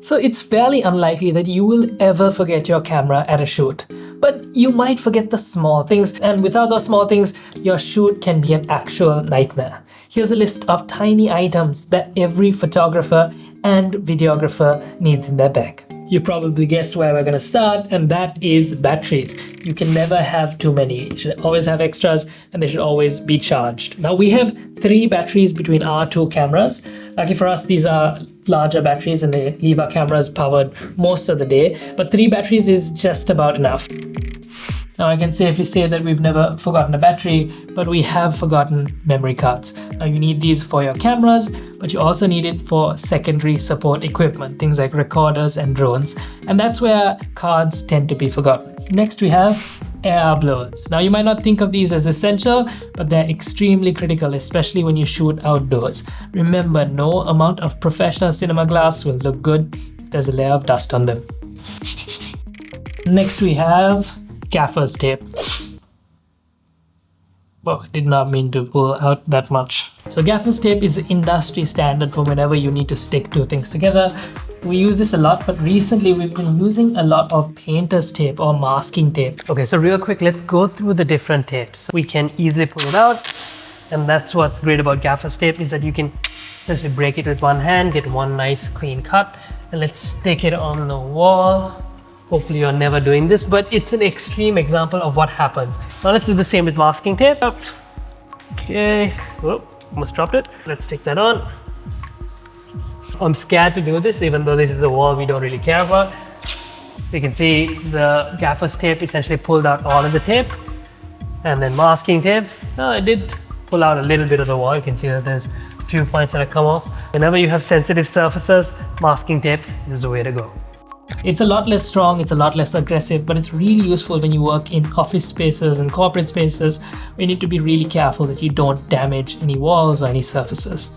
So it's fairly unlikely that you will ever forget your camera at a shoot. But you might forget the small things, and without those small things, your shoot can be an actual nightmare. Here's a list of tiny items that every photographer and videographer needs in their bag. You probably guessed where we're going to start, and that is batteries. You can never have too many. You should always have extras, and they should always be charged. Now we have 3 batteries between our 2 cameras. Lucky for us, these are larger batteries and they leave our cameras powered most of the day, but 3 batteries is just about enough. Now I can safely say that we've never forgotten a battery, but we have forgotten memory cards. Now you need these for your cameras, but you also need it for secondary support equipment, things like recorders and drones, and that's where cards tend to be forgotten. Next we have air blowers. Now you might not think of these as essential, but they're extremely critical, especially when you shoot outdoors. Remember, no amount of professional cinema glass will look good if there's a layer of dust on them. Next we have Gaffer's tape. Well, I did not mean to pull out that much. So Gaffer's tape is the industry standard for whenever you need to stick 2 things together. We use this a lot, but recently we've been using a lot of painter's tape or masking tape. Okay, so real quick, let's go through the different tapes. We can easily pull it out, and that's what's great about Gaffer's tape is that you can essentially break it with one hand, get one nice clean cut, and let's stick it on the wall. Hopefully you're never doing this, but it's an extreme example of what happens. Now let's do the same with masking tape. Okay, whoa, almost dropped it. Let's stick that on. I'm scared to do this, even though this is a wall we don't really care about. You can see the Gaffer's tape essentially pulled out all of the tape, and then masking tape, it did pull out a little bit of the wall. You can see that there's a few points that have come off. Whenever you have sensitive surfaces, masking tape is the way to go. It's a lot less strong, it's a lot less aggressive, but it's really useful when you work in office spaces and corporate spaces. You need to be really careful that you don't damage any walls or any surfaces.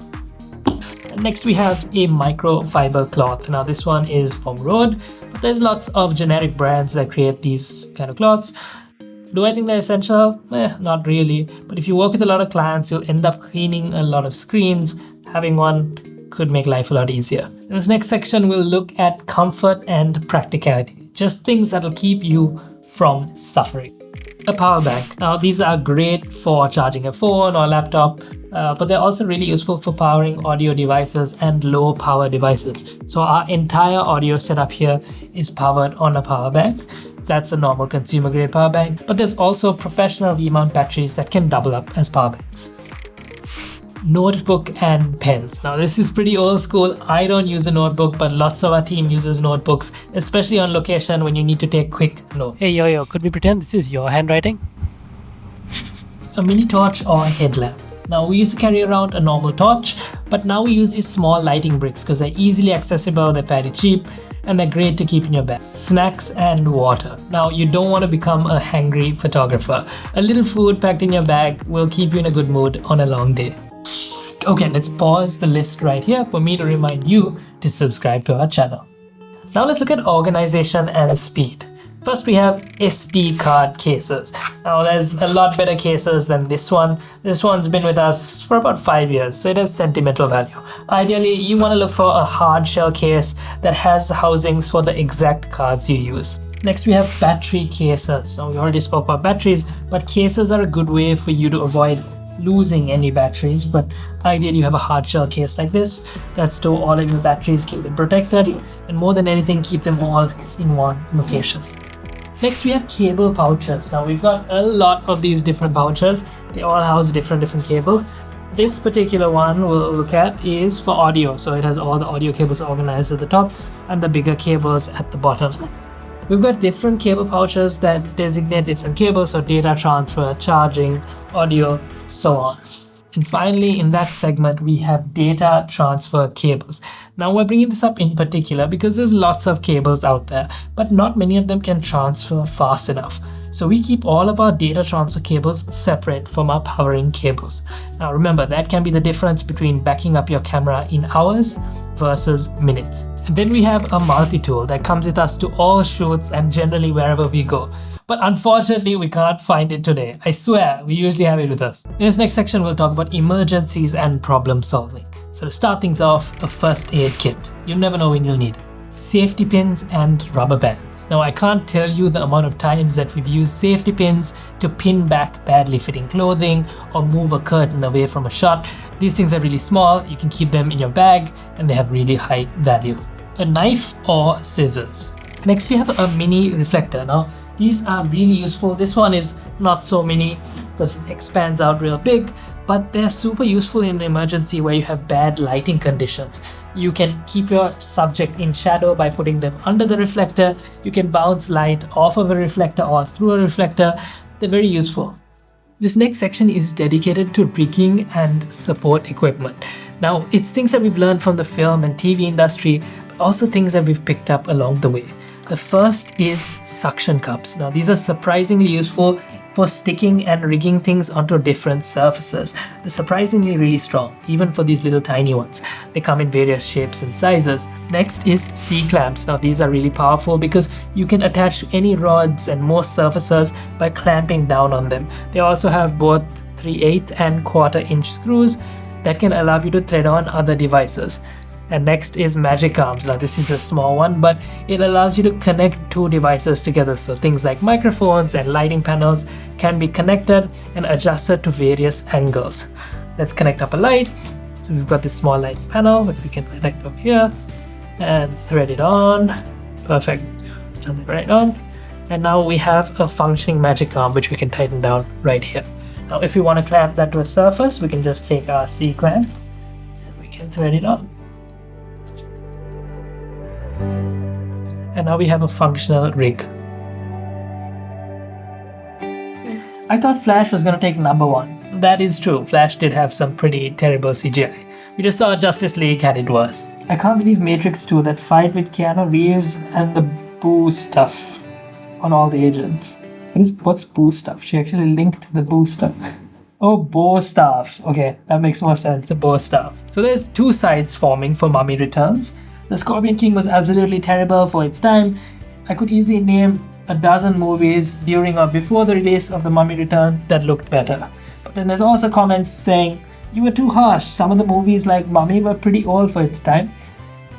And next we have a microfiber cloth. Now this one is from Rode, but there's lots of generic brands that create these kind of cloths. Do I think they're essential? Not really. But if you work with a lot of clients, you'll end up cleaning a lot of screens. Having one could make life a lot easier. In this next section, we'll look at comfort and practicality, just things that'll keep you from suffering. A power bank. Now these are great for charging a phone or laptop, but they're also really useful for powering audio devices and low power devices. So our entire audio setup here is powered on a power bank. That's a normal consumer grade power bank, but there's also professional V-mount batteries that can double up as power banks. Notebook and pens. Now this is pretty old school. I don't use a notebook, but lots of our team uses notebooks, especially on location when you need to take quick notes. Hey yo, could we pretend this is your handwriting? A mini torch or a headlamp. Now we used to carry around a normal torch, but now we use these small lighting bricks because they're easily accessible, they're fairly cheap, and they're great to keep in your bag. Snacks and water. Now you don't want to become a hangry photographer. A little food packed in your bag will keep you in a good mood on a long day. Okay, let's pause the list right here for me to remind you to subscribe to our channel. Now let's look at organization and speed. First we have SD card cases. Now there's a lot better cases than this one. This one's been with us for about 5 years, so it has sentimental value. Ideally, you want to look for a hard shell case that has housings for the exact cards you use. Next we have battery cases. Now we already spoke about batteries, but cases are a good way for you to avoid losing any batteries, but ideally you have a hard shell case like this that store all of your batteries, keep them protected, and more than anything keep them all in one location. Next we have cable pouches. Now we've got a lot of these different pouches. They all house different cable. This particular one we'll look at is for audio, so it has all the audio cables organized at the top and the bigger cables at the bottom. We've got different cable pouches that designate different cables, so data transfer, charging, audio, so on. And finally, in that segment, we have data transfer cables. Now we're bringing this up in particular because there's lots of cables out there, but not many of them can transfer fast enough. So we keep all of our data transfer cables separate from our powering cables. Now remember, that can be the difference between backing up your camera in hours versus minutes. And then we have a multi-tool that comes with us to all shoots and generally wherever we go. But unfortunately, we can't find it today. I swear, we usually have it with us. In this next section, we'll talk about emergencies and problem solving. So to start things off, a first aid kit. You never know when you'll need it. safety pins and rubber bands. Now I can't tell you the amount of times that we've used safety pins to pin back badly fitting clothing or move a curtain away from a shot. These things are really small, you can keep them in your bag and they have really high value. A knife or scissors. Next we have a mini reflector. Now these are really useful. This one is not so mini because it expands out real big, but they're super useful in an emergency where you have bad lighting conditions. You can keep your subject in shadow by putting them under the reflector. You can bounce light off of a reflector or through a reflector. They're very useful. This next section is dedicated to rigging and support equipment. Now, it's things that we've learned from the film and TV industry, but also things that we've picked up along the way. The first is suction cups. Now, these are surprisingly useful for sticking and rigging things onto different surfaces. They're surprisingly really strong, even for these little tiny ones. They come in various shapes and sizes. Next is C-clamps. Now these are really powerful because you can attach to any rods and most surfaces by clamping down on them. They also have both 3/8 and 1/4 inch screws that can allow you to thread on other devices. And next is magic arms. Now this is a small one, but it allows you to connect two devices together. So things like microphones and lighting panels can be connected and adjusted to various angles. Let's connect up a light. So we've got this small light panel which we can connect up here and thread it on. Perfect. Let's turn it right on. And now we have a functioning magic arm which we can tighten down right here. Now if we want to clamp that to a surface, we can just take our C-clamp and we can thread it on. And now we have a functional rig. I thought Flash was going to take number one. That is true, Flash did have some pretty terrible CGI. We just thought Justice League had it worse. I can't believe Matrix 2, that fight with Keanu Reeves and the Boo stuff on all the agents. What's Boo stuff? She actually linked the Boo stuff. Oh, Bo stuff. Okay, that makes more sense, the Bo stuff. So there's two sides forming for Mummy Returns. The Scorpion King was absolutely terrible for its time. I could easily name a dozen movies during or before the release of The Mummy Returns that looked better. But then there's also comments saying, you were too harsh. Some of the movies like Mummy were pretty old for its time,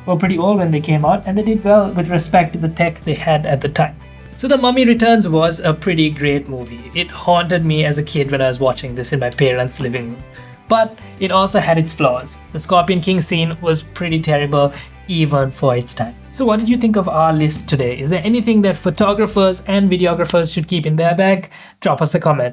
were pretty old when they came out, and they did well with respect to the tech they had at the time. So The Mummy Returns was a pretty great movie. It haunted me as a kid when I was watching this in my parents' living room. But it also had its flaws. The Scorpion King scene was pretty terrible even for its time. So what did you think of our list today? Is there anything that photographers and videographers should keep in their bag? Drop us a comment.